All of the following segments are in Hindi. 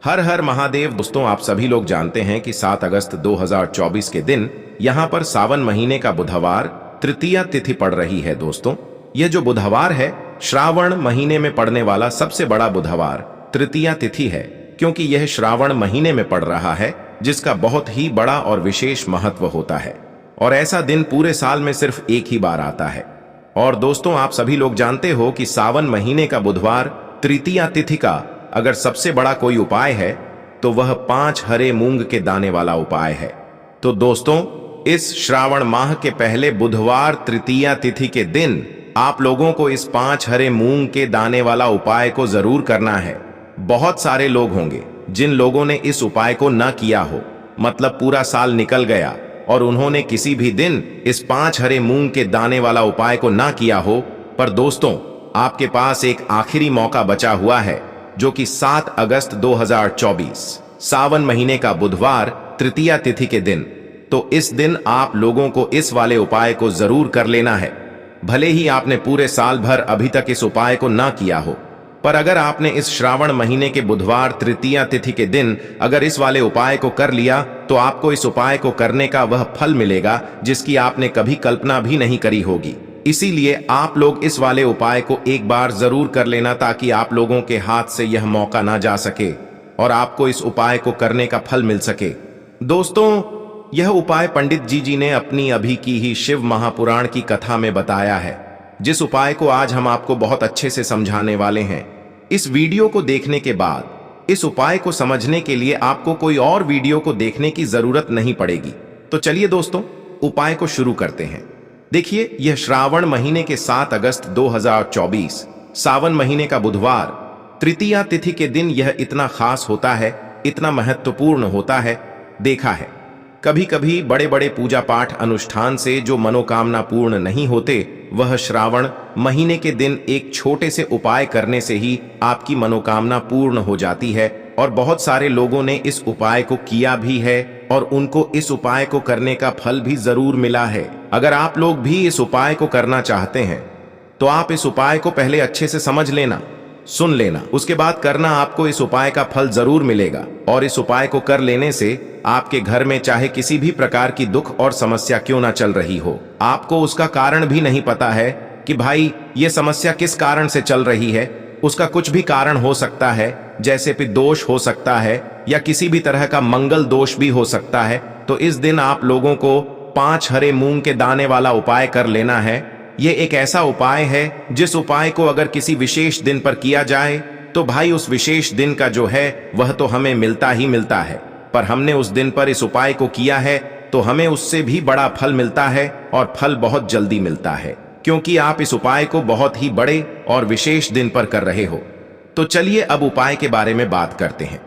हर हर महादेव। दोस्तों, आप सभी लोग जानते हैं कि 7 अगस्त 2024 के दिन यहाँ पर सावन महीने का बुधवार तृतीया तिथि पड़ रही है। दोस्तों, यह जो बुधवार है श्रावण महीने में पड़ने वाला सबसे बड़ा बुधवार तृतीया तिथि है, क्योंकि यह श्रावण महीने में पड़ रहा है, जिसका बहुत ही बड़ा और विशेष महत्व होता है। और ऐसा दिन पूरे साल में सिर्फ एक ही बार आता है। और दोस्तों, आप सभी लोग जानते हो कि सावन महीने का बुधवार तृतीया तिथि का अगर सबसे बड़ा कोई उपाय है तो वह 5 हरे मूंग के दाने वाला उपाय है। तो दोस्तों, इस श्रावण माह के पहले बुधवार तृतीया तिथि के दिन आप लोगों को इस 5 हरे मूंग के दाने वाला उपाय को जरूर करना है। बहुत सारे लोग होंगे जिन लोगों ने इस उपाय को न किया हो, मतलब पूरा साल निकल गया और उन्होंने किसी भी दिन इस 5 हरे मूंग के दाने वाला उपाय को ना किया हो। पर दोस्तों, आपके पास एक आखिरी मौका बचा हुआ है, जो कि 7 अगस्त 2024 सावन महीने का बुधवार तृतीया तिथि के दिन। तो इस दिन आप लोगों को इस वाले उपाय को जरूर कर लेना है। भले ही आपने पूरे साल भर अभी तक इस उपाय को ना किया हो, पर अगर आपने इस श्रावण महीने के बुधवार तृतीया तिथि के दिन अगर इस वाले उपाय को कर लिया तो आपको इस उपाय को करने का वह फल मिलेगा जिसकी आपने कभी कल्पना भी नहीं करी होगी। इसीलिए आप लोग इस वाले उपाय को एक बार जरूर कर लेना, ताकि आप लोगों के हाथ से यह मौका ना जा सके और आपको इस उपाय को करने का फल मिल सके। दोस्तों, यह उपाय पंडित जी ने अपनी अभी की ही शिव महापुराण की कथा में बताया है, जिस उपाय को आज हम आपको बहुत अच्छे से समझाने वाले हैं। इस वीडियो को देखने के बाद इस उपाय को समझने के लिए आपको कोई और वीडियो को देखने की जरूरत नहीं पड़ेगी। तो चलिए दोस्तों, उपाय को शुरू करते हैं। देखिए, यह श्रावण महीने के 7 अगस्त 2024 सावन महीने का बुधवार तृतीया तिथि के दिन यह इतना खास होता है, इतना महत्वपूर्ण होता है। देखा है, कभी कभी बड़े बड़े पूजा पाठ अनुष्ठान से जो मनोकामना पूर्ण नहीं होते, वह श्रावण महीने के दिन एक छोटे से उपाय करने से ही आपकी मनोकामना पूर्ण हो जाती है। और बहुत सारे लोगों ने इस उपाय को किया भी है और उनको इस उपाय को करने का फल भी जरूर मिला है। अगर आप लोग भी इस उपाय को करना चाहते हैं तो आप इस उपाय को पहले अच्छे से समझ लेना, सुन लेना, उसके बाद करना। आपको इस उपाय का फल जरूर मिलेगा। और इस उपाय को कर लेने से आपके घर में चाहे किसी भी प्रकार की दुख और समस्या क्यों ना चल रही हो, आपको उसका कारण भी नहीं पता है कि भाई ये समस्या किस कारण से चल रही है, उसका कुछ भी कारण हो सकता है, जैसे पितृ दोष हो सकता है या किसी भी तरह का मंगल दोष भी हो सकता है। तो इस दिन आप लोगों को 5 हरे मूंग के दाने वाला उपाय कर लेना है। ये एक ऐसा उपाय है जिस उपाय को अगर किसी विशेष दिन पर किया जाए तो भाई उस विशेष दिन का जो है वह तो हमें मिलता ही मिलता है। पर हमने उस दिन पर इस उपाय को किया है तो हमें उससे भी बड़ा फल मिलता है, और फल बहुत जल्दी मिलता है, क्योंकि आप इस उपाय को बहुत ही बड़े और विशेष दिन पर कर रहे हो। तो चलिए अब उपाय के बारे में बात करते हैं।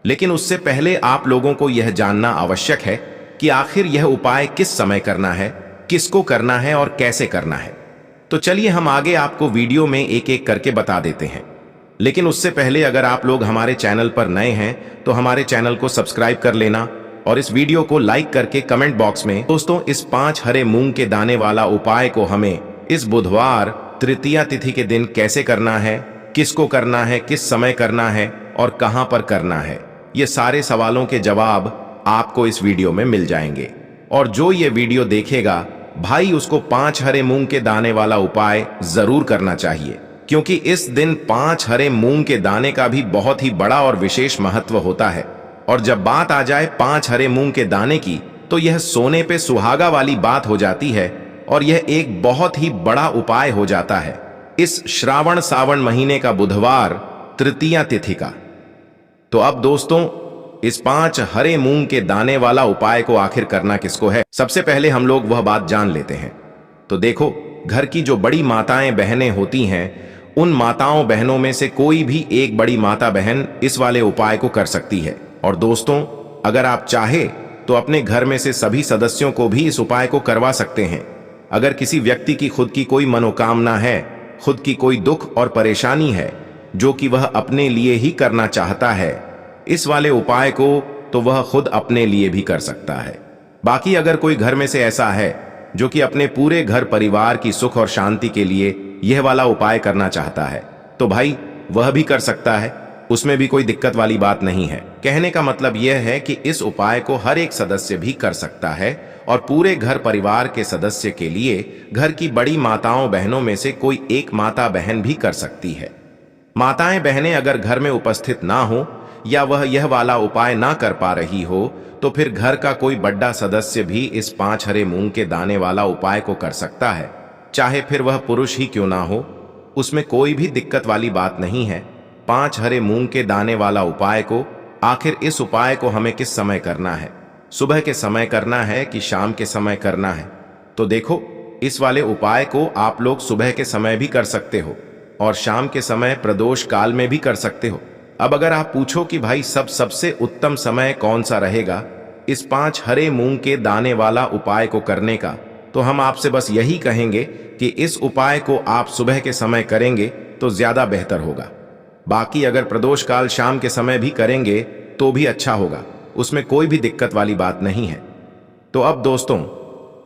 लेकिन उससे पहले आप लोगों को यह जानना आवश्यक है कि आखिर यह उपाय किस समय करना है, किसको करना है और कैसे करना है। तो चलिए हम आगे आपको वीडियो में एक एक करके बता देते हैं। लेकिन उससे पहले अगर आप लोग हमारे चैनल पर नए हैं तो हमारे चैनल को सब्सक्राइब कर लेना और इस वीडियो को लाइक करके कमेंट बॉक्स में दोस्तों इस 5 हरे मूंग के दाने वाला उपाय को हमें इस बुधवार तृतीया तिथि के दिन कैसे करना है, किसको करना है, किस समय करना है और कहां पर करना है, ये सारे सवालों के जवाब आपको इस वीडियो में मिल जाएंगे। और जो ये वीडियो देखेगा भाई, उसको 5 हरे मूंग के दाने वाला उपाय जरूर करना चाहिए, क्योंकि इस दिन 5 हरे मूंग के दाने का भी बहुत ही बड़ा और विशेष महत्व होता है। और जब बात आ जाए 5 हरे मूंग के दाने की, तो यह सोने पे सुहागा वाली बात हो जाती है और यह एक बहुत ही बड़ा उपाय हो जाता है इस श्रावण सावन महीने का बुधवार तृतीया तिथि का। तो अब दोस्तों, इस 5 हरे मूंग के दाने वाला उपाय को आखिर करना किसको है, सबसे पहले हम लोग वह बात जान लेते हैं। तो देखो, घर की जो बड़ी माताएं बहनें होती हैं, उन माताओं बहनों में से कोई भी एक बड़ी माता बहन इस वाले उपाय को कर सकती है। और दोस्तों, अगर आप चाहे तो अपने घर में से सभी सदस्यों को भी इस उपाय को करवा सकते हैं। अगर किसी व्यक्ति की खुद की कोई मनोकामना है, खुद की कोई दुख और परेशानी है जो कि वह अपने लिए ही करना चाहता है इस वाले उपाय को, तो वह खुद अपने लिए भी कर सकता है। बाकी अगर कोई घर में से ऐसा है जो कि अपने पूरे घर परिवार की सुख और शांति के लिए यह वाला उपाय करना चाहता है, तो भाई वह भी कर सकता है। उसमें भी कोई दिक्कत वाली बात नहीं है। कहने का मतलब यह है कि इस उपाय को हर एक सदस्य भी कर सकता है और पूरे घर परिवार के सदस्य के लिए घर की बड़ी माताओं बहनों में से कोई एक माता बहन भी कर सकती है। माताएं बहनें अगर घर में उपस्थित ना हो या वह यह वाला उपाय ना कर पा रही हो तो फिर घर का कोई बड़ा सदस्य भी इस 5 हरे मूंग के दाने वाला उपाय को कर सकता है, चाहे फिर वह पुरुष ही क्यों ना हो। उसमें कोई भी दिक्कत वाली बात नहीं है। 5 हरे मूंग के दाने वाला उपाय को आखिर इस उपाय को हमें किस समय करना है? सुबह के समय करना है कि शाम के समय करना है? तो देखो, इस वाले उपाय को आप लोग सुबह के समय भी कर सकते हो और शाम के समय प्रदोष काल में भी कर सकते हो। अब अगर आप पूछो कि भाई सबसे उत्तम समय कौन सा रहेगा इस 5 हरे मूंग के दाने वाला उपाय को करने का, तो हम आपसे बस यही कहेंगे कि इस उपाय को आप सुबह के समय करेंगे तो ज्यादा बेहतर होगा। बाकी अगर प्रदोष काल शाम के समय भी करेंगे तो भी अच्छा होगा, उसमें कोई भी दिक्कत वाली बात नहीं है। तो अब दोस्तों,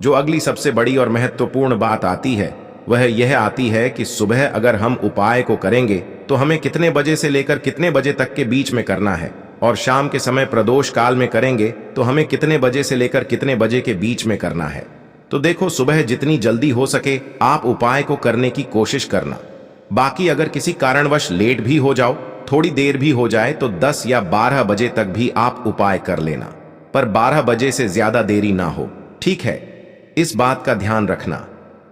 जो अगली सबसे बड़ी और महत्वपूर्ण बात आती है वह यह आती है कि सुबह अगर हम उपाय को करेंगे तो हमें कितने बजे से लेकर कितने बजे तक के बीच में करना है, और शाम के समय प्रदोष काल में करेंगे तो हमें कितने बजे से लेकर कितने बजे के बीच में करना है। तो देखो, सुबह जितनी जल्दी हो सके आप उपाय को करने की कोशिश करना। बाकी अगर किसी कारणवश लेट भी हो जाओ, थोड़ी देर भी हो जाए, तो 10 या 12 बजे तक भी आप उपाय कर लेना, पर 12 बजे से ज्यादा देरी ना हो, ठीक है? इस बात का ध्यान रखना।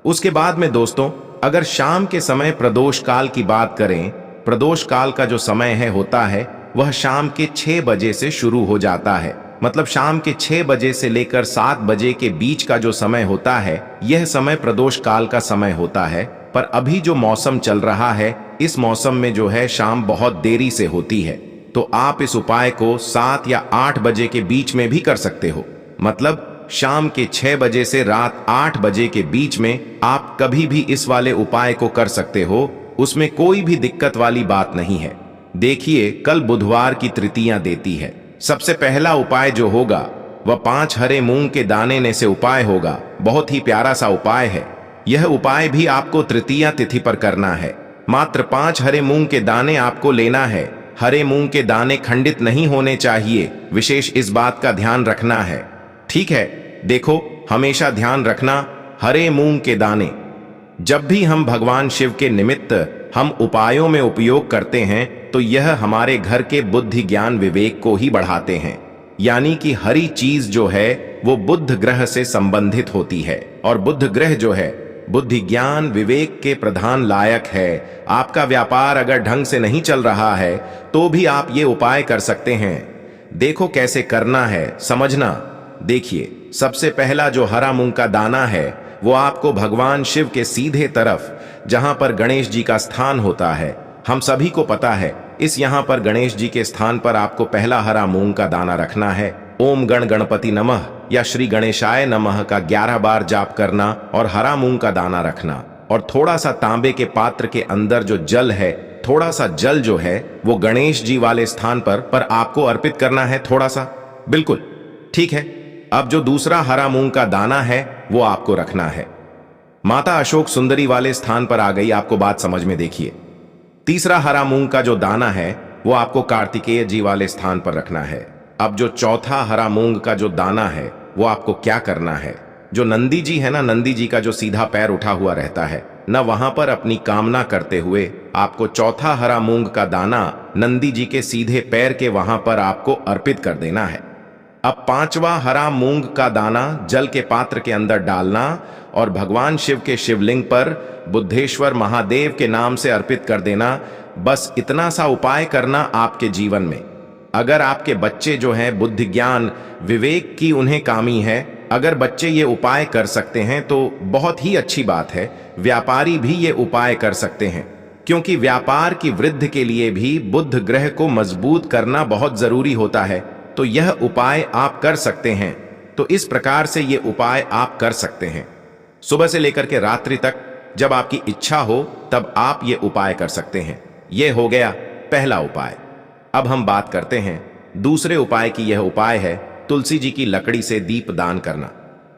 उसके बाद में दोस्तों, अगर शाम के समय प्रदोष काल की बात करें, प्रदोष काल का जो समय होता है वह शाम के 6 बजे से शुरू हो जाता है। मतलब शाम के 6 बजे से लेकर 7 बजे के बीच का जो समय होता है यह समय प्रदोष काल का समय होता है। पर अभी जो मौसम चल रहा है, इस मौसम में जो है शाम बहुत देरी से होती है, तो आप इस उपाय को 7 या 8 बजे के बीच में भी कर सकते हो। मतलब शाम के 6 बजे से रात 8 बजे के बीच में आप कभी भी इस वाले उपाय को कर सकते हो, उसमें कोई भी दिक्कत वाली बात नहीं है। देखिए, कल बुधवार की तृतीया देती है। सबसे पहला उपाय जो होगा वह 5 हरे मूंग के दाने ने से उपाय होगा। बहुत ही प्यारा सा उपाय है। यह उपाय भी आपको तृतीया तिथि पर करना है। मात्र 5 हरे मूंग के दाने आपको लेना है। हरे मूंग के दाने खंडित नहीं होने चाहिए, विशेष इस बात का ध्यान रखना है, ठीक है? देखो, हमेशा ध्यान रखना, हरे मूंग के दाने जब भी हम भगवान शिव के निमित्त हम उपायों में उपयोग करते हैं तो यह हमारे घर के बुद्धि ज्ञान विवेक को ही बढ़ाते हैं। यानी कि हरी चीज जो है वो बुध ग्रह से संबंधित होती है, और बुध ग्रह जो है बुद्धि ज्ञान विवेक के प्रधान लायक है। आपका व्यापार अगर ढंग से नहीं चल रहा है तो भी आप ये उपाय कर सकते हैं। देखो कैसे करना है, समझना। देखिए, सबसे पहला जो हरा मूंग का दाना है वो आपको भगवान शिव के सीधे तरफ, जहां पर गणेश जी का स्थान होता है, हम सभी को पता है, इस यहां पर गणेश जी के स्थान पर आपको पहला हरा मूंग का दाना रखना है। ओम गण गणपति नमः या श्री गणेशाय नमः का 11 बार जाप करना और हरा मूंग का दाना रखना, और थोड़ा सा तांबे के पात्र के अंदर जो जल है, थोड़ा सा जल जो है वो गणेश जी वाले स्थान पर आपको अर्पित करना है, थोड़ा सा, बिल्कुल ठीक है। अब जो दूसरा हरा मूंग का दाना है वो आपको रखना है माता अशोक सुंदरी वाले स्थान पर। आ गई आपको बात समझ में? देखिए, तीसरा हरा मूंग का जो दाना है वो आपको कार्तिकेय जी वाले स्थान पर रखना है। अब जो चौथा हरा मूंग का जो दाना है वो आपको क्या करना है, जो नंदी जी है ना, नंदी जी का जो सीधा पैर उठा हुआ रहता है ना, वहां पर अपनी कामना करते हुए आपको चौथा हरा मूंग का दाना नंदी जी के सीधे पैर के वहां पर आपको अर्पित कर देना है। अब पांचवा हरा मूंग का दाना जल के पात्र के अंदर डालना और भगवान शिव के शिवलिंग पर बुद्धेश्वर महादेव के नाम से अर्पित कर देना। बस इतना सा उपाय करना आपके जीवन में। अगर आपके बच्चे जो हैं बुद्धि ज्ञान विवेक की उन्हें कामी है, अगर बच्चे ये उपाय कर सकते हैं तो बहुत ही अच्छी बात है। व्यापारी भी ये उपाय कर सकते हैं, क्योंकि व्यापार की वृद्धि के लिए भी बुध ग्रह को मजबूत करना बहुत जरूरी होता है। तो यह उपाय आप कर सकते हैं। तो इस प्रकार से ये उपाय आप कर सकते हैं। सुबह से लेकर के रात्रि तक जब आपकी इच्छा हो तब आप ये उपाय कर सकते हैं। यह हो गया पहला उपाय। अब हम बात करते हैं दूसरे उपाय की। यह उपाय है तुलसी जी की लकड़ी से दीप दान करना।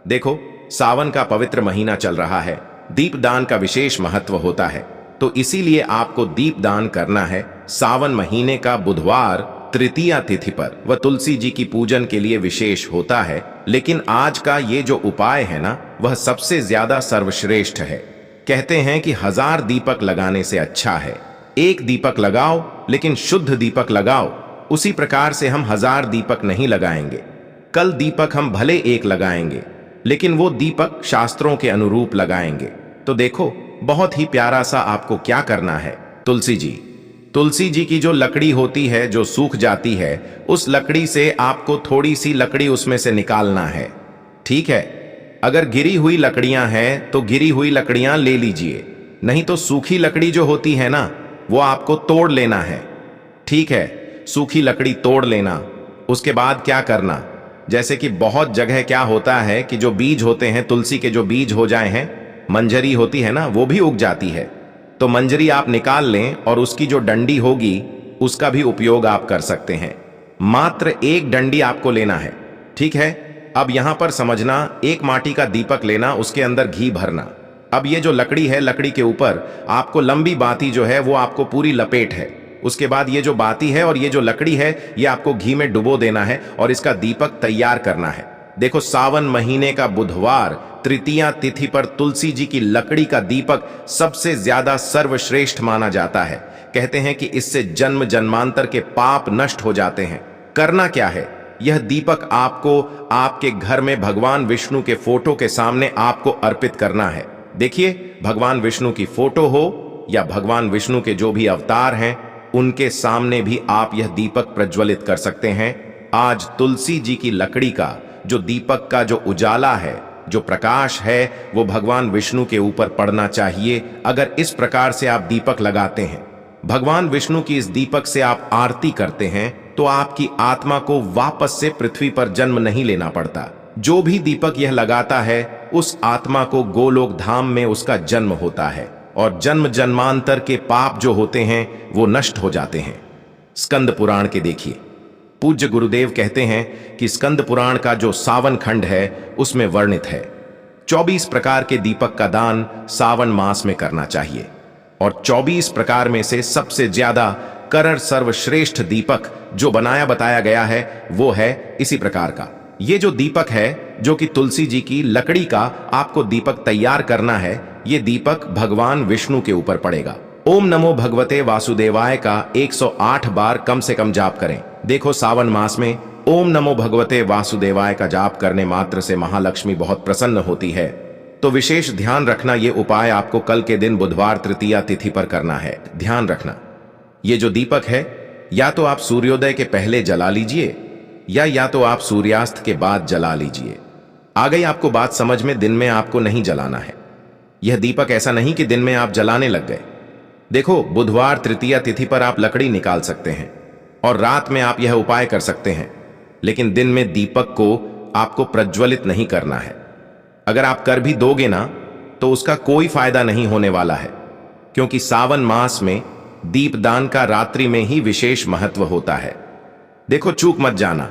देखो, सावन का पवित्र महीना चल रहा है, दीप दान का विशेष महत्व होता है, तो इसीलिए आपको दीप दान करना है। सावन महीने का बुधवार तृतीया तिथि पर व तुलसी जी की पूजन के लिए विशेष होता है। लेकिन आज का ये जो उपाय है ना, वह सबसे ज्यादा सर्वश्रेष्ठ है। कहते हैं कि 1000 दीपक लगाने से अच्छा है एक दीपक लगाओ, लेकिन शुद्ध दीपक लगाओ। उसी प्रकार से हम 1000 दीपक नहीं लगाएंगे। कल दीपक हम भले एक लगाएंगे, लेकिन वो दीपक शास्त्रों के अनुरूप लगाएंगे। तो देखो, बहुत ही प्यारा सा आपको क्या करना है। तुलसी जी की जो लकड़ी होती है, जो सूख जाती है, उस लकड़ी से आपको थोड़ी सी लकड़ी उसमें से निकालना है। ठीक है, अगर गिरी हुई लकड़ियां हैं तो गिरी हुई लकड़ियां ले लीजिए, नहीं तो सूखी लकड़ी जो होती है ना, वो आपको तोड़ लेना है। ठीक है, सूखी लकड़ी तोड़ लेना। उसके बाद क्या करना, जैसे कि बहुत जगह क्या होता है कि जो बीज होते हैं, तुलसी के जो बीज हो जाए हैं, मंजरी होती है ना, वो भी उग जाती है। तो मंजरी आप निकाल लें और उसकी जो डंडी होगी उसका भी उपयोग आप कर सकते हैं। मात्र एक डंडी आपको लेना है। ठीक है, अब यहां पर समझना, एक माटी का दीपक लेना, उसके अंदर घी भरना। अब ये जो लकड़ी है, लकड़ी के ऊपर आपको लंबी बाती जो है वो आपको पूरी लपेट है। उसके बाद ये जो बाती है और ये जो लकड़ी है, ये आपको घी में डुबो देना है और इसका दीपक तैयार करना है। देखो, सावन महीने का बुधवार तृतीया तिथि पर तुलसी जी की लकड़ी का दीपक सबसे ज्यादा सर्वश्रेष्ठ माना जाता है। कहते हैं कि इससे जन्म जन्मांतर के पाप नष्ट हो जाते हैं। करना क्या है, यह दीपक आपको आपके घर में भगवान विष्णु के फोटो के सामने आपको अर्पित करना है। देखिए, भगवान विष्णु की फोटो हो या भगवान विष्णु के जो भी अवतार हैं, उनके सामने भी आप यह दीपक प्रज्वलित कर सकते हैं। आज तुलसी जी की लकड़ी का जो दीपक का जो उजाला है, जो प्रकाश है, वो भगवान विष्णु के ऊपर पड़ना चाहिए। अगर इस प्रकार से आप दीपक लगाते हैं, भगवान विष्णु की इस दीपक से आप आरती करते हैं, तो आपकी आत्मा को वापस से पृथ्वी पर जन्म नहीं लेना पड़ता। जो भी दीपक यह लगाता है, उस आत्मा को गोलोक धाम में उसका जन्म होता है और जन्म जन्मांतर के पाप जो होते हैं वो नष्ट हो जाते हैं। स्कंद पुराण के देखिए, पूज्य गुरुदेव कहते हैं कि स्कंद पुराण का जो सावन खंड है उसमें वर्णित है 24 प्रकार के दीपक का दान सावन मास में करना चाहिए। और 24 प्रकार में से सबसे ज्यादा करर सर्वश्रेष्ठ दीपक जो बनाया बताया गया है, वो है इसी प्रकार का। ये जो दीपक है, जो कि तुलसी जी की लकड़ी का आपको दीपक तैयार करना है, ये दीपक भगवान विष्णु के ऊपर पड़ेगा। ओम नमो भगवते वासुदेवाय का 108 बार कम से कम जाप करें। देखो, सावन मास में ओम नमो भगवते वासुदेवाय का जाप करने मात्र से महालक्ष्मी बहुत प्रसन्न होती है। तो विशेष ध्यान रखना, ये उपाय आपको कल के दिन बुधवार तृतीया तिथि पर करना है। ध्यान रखना, ये जो दीपक है, या तो आप सूर्योदय के पहले जला लीजिए या तो आप सूर्यास्त के बाद जला लीजिए। आ गई आपको बात समझ में? दिन में आपको नहीं जलाना है यह दीपक। ऐसा नहीं कि दिन में आप जलाने लग गए। देखो, बुधवार तृतीया तिथि पर आप लकड़ी निकाल सकते हैं और रात में आप यह उपाय कर सकते हैं, लेकिन दिन में दीपक को आपको प्रज्वलित नहीं करना है। अगर आप कर भी दोगे ना, तो उसका कोई फायदा नहीं होने वाला है, क्योंकि सावन मास में दीपदान का रात्रि में ही विशेष महत्व होता है। देखो, चूक मत जाना,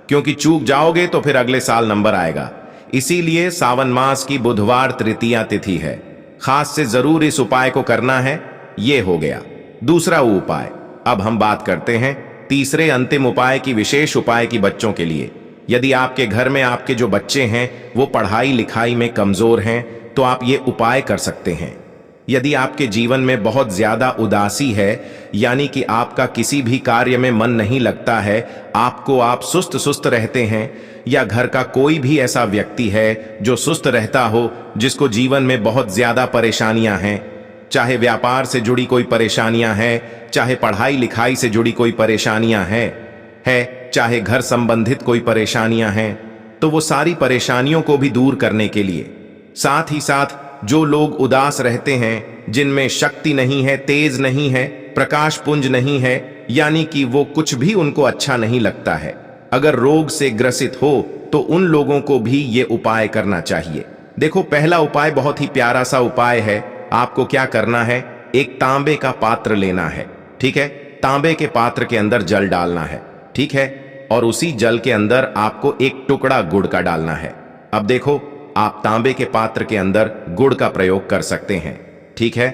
क्योंकि चूक जाओगे तो फिर अगले साल नंबर आएगा। इसीलिए सावन मास की बुधवार तृतीया तिथि है, खास से जरूर इस उपाय को करना है। ये हो गया दूसरा उपाय। अब हम बात करते हैं तीसरे अंतिम उपाय की, विशेष उपाय की बच्चों के लिए। यदि आपके घर में आपके जो बच्चे हैं वो पढ़ाई लिखाई में कमजोर हैं, तो आप ये उपाय कर सकते हैं। यदि आपके जीवन में बहुत ज्यादा उदासी है, यानी कि आपका किसी भी कार्य में मन नहीं लगता है, आप सुस्त सुस्त रहते हैं, या घर का कोई भी ऐसा व्यक्ति है जो सुस्त रहता हो, जिसको जीवन में बहुत ज्यादा परेशानियां हैं, चाहे व्यापार से जुड़ी कोई परेशानियां हैं, चाहे पढ़ाई लिखाई से जुड़ी कोई परेशानियां हैं, चाहे घर संबंधित कोई परेशानियां हैं, तो वो सारी परेशानियों को भी दूर करने के लिए, साथ ही साथ जो लोग उदास रहते हैं, जिनमें शक्ति नहीं है, तेज नहीं है, प्रकाश पुंज नहीं है, यानी कि वो कुछ भी उनको अच्छा नहीं लगता है, अगर रोग से ग्रसित हो, तो उन लोगों को भी ये उपाय करना चाहिए। देखो, पहला उपाय बहुत ही प्यारा सा उपाय है। आपको क्या करना है, एक तांबे का पात्र लेना है। ठीक है, तांबे के पात्र के अंदर जल डालना है। ठीक है, और उसी जल के अंदर आपको एक टुकड़ा गुड़ का डालना है। अब देखो, आप तांबे के पात्र के अंदर गुड़ का प्रयोग कर सकते हैं। ठीक है,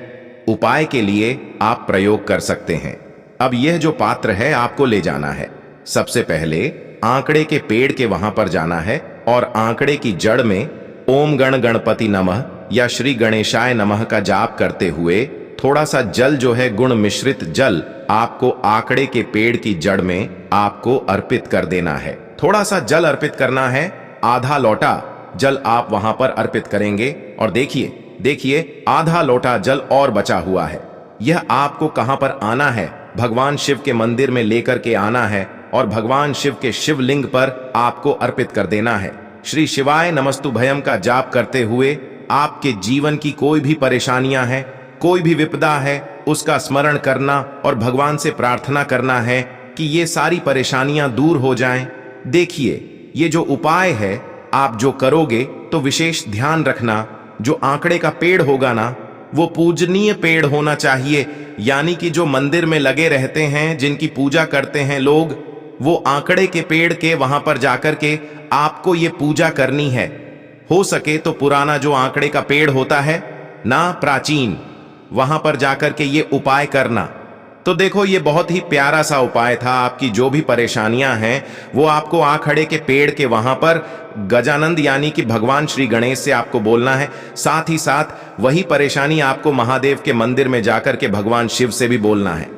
उपाय के लिए आप प्रयोग कर सकते हैं। अब यह जो पात्र है आपको ले जाना है। सबसे पहले आंकड़े के पेड़ के वहां पर जाना है और आंकड़े की जड़ में ओम गण गणपति नमः या श्री गणेशाय नमः का जाप करते हुए थोड़ा सा जल जो है गुण मिश्रित जल आपको आंकड़े के पेड़ की जड़ में आपको अर्पित कर देना है। थोड़ा सा जल अर्पित करना है, आधा लोटा जल आप वहां पर अर्पित करेंगे और देखिए आधा लोटा जल और बचा हुआ है। यह आपको कहां पर आना है, भगवान शिव के मंदिर में लेकर के आना है और भगवान शिव के शिवलिंग पर आपको अर्पित कर देना है। श्री शिवाय नमस्तुभयम का जाप करते हुए आपके जीवन की कोई भी परेशानियां हैं, कोई भी विपदा है, उसका स्मरण करना और भगवान से प्रार्थना करना है कि ये सारी परेशानियां दूर हो जाएं। देखिए ये जो उपाय है आप जो करोगे तो विशेष ध्यान रखना, जो आंकड़े का पेड़ होगा ना वो पूजनीय पेड़ होना चाहिए, यानी कि जो मंदिर में लगे रहते हैं, जिनकी पूजा करते हैं लोग, वो आंकड़े के पेड़ के वहां पर जाकर के आपको ये पूजा करनी है। हो सके तो पुराना जो आंकड़े का पेड़ होता है ना, प्राचीन, वहां पर जाकर के ये उपाय करना। तो देखो ये बहुत ही प्यारा सा उपाय था। आपकी जो भी परेशानियां हैं वो आपको आंकड़े के पेड़ के वहां पर गजानंद यानी कि भगवान श्री गणेश से आपको बोलना है। साथ ही साथ वही परेशानी आपको महादेव के मंदिर में जाकर के भगवान शिव से भी बोलना है।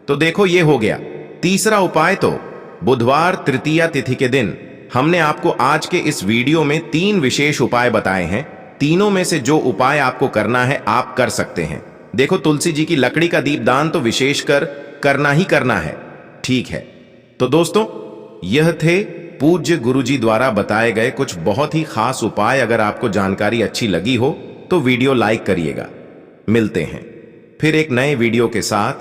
तो देखो ये हो गया। तीसरा उपाय तो बुधवार तृतीया तिथि के दिन हमने आपको आज के इस वीडियो में 3 विशेष उपाय बताए हैं। तीनों में से जो उपाय आपको करना है आप कर सकते हैं। देखो तुलसी जी की लकड़ी का दीपदान तो विशेषकर करना ही करना है, ठीक है। तो दोस्तों यह थे पूज्य गुरुजी द्वारा बताए गए कुछ बहुत ही खास उपाय। अगर आपको जानकारी अच्छी लगी हो तो वीडियो लाइक करिएगा। मिलते हैं फिर एक नए वीडियो के साथ।